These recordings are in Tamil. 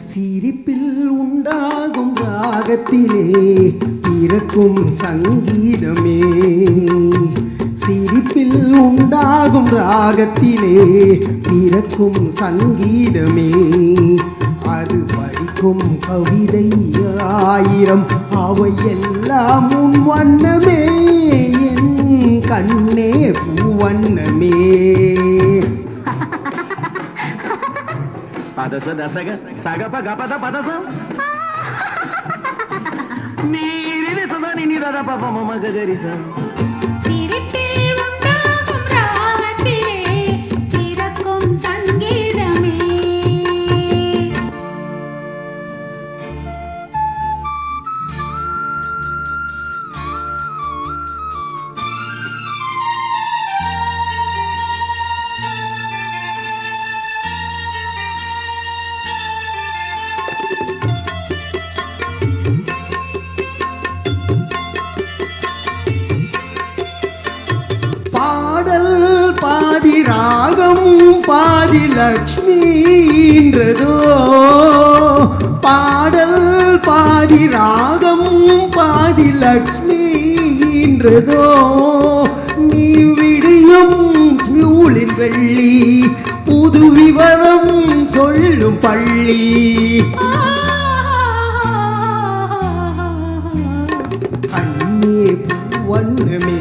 சிரிப்பில் உண்டாகும் ராகத்திலே பிறக்கும் சங்கீதமே, சிரிப்பில் உண்டாகும் ராகத்திலே பிறக்கும் சங்கீதமே, அது படிக்கும் கவிதை ஆயிரம் அவையெல்லாம் உன் வண்ணமே, என் கண்ணே பூவண்ணமே. பதச தசக சகப கபத பதச நீரில சதா நீரத பப மம கரிச. சிரிப்பில் உண்டாகும் ராகத்திலே பிறக்கும் சங்கீதமே. பாடல் பாதி ராகம் பாதி லக்ஷ்மின்றதோ, பாடல் பாதி ராகம் பாதி லக்ஷ்மின்றதோ, நீ விடியும் நூலின் வெள்ளி புது விவரம் சொல்லும் பள்ளி. கண்ணே பூவண்ணமே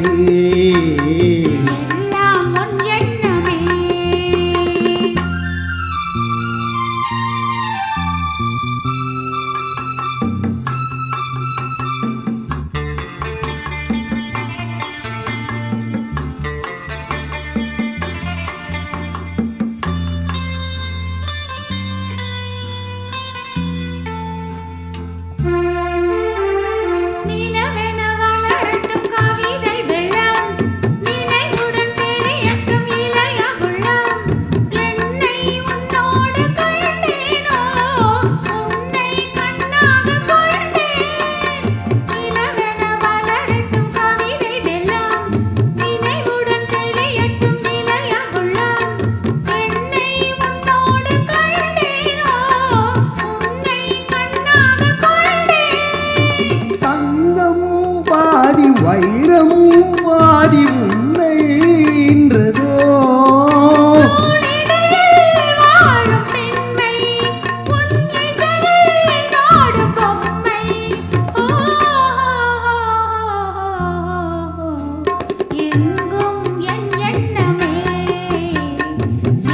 வைரம் வாதி உன்னைன்றதோ,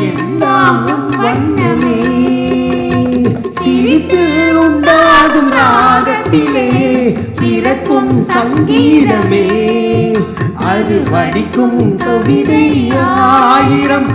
எல்லாம் உன் வண்ணமே. சிரிப்பில் உண்டாகும் ராகத்திலே பிறக்கும் சங்கீதமே, அது வடிக்கும் கவிதை ஆயிரம்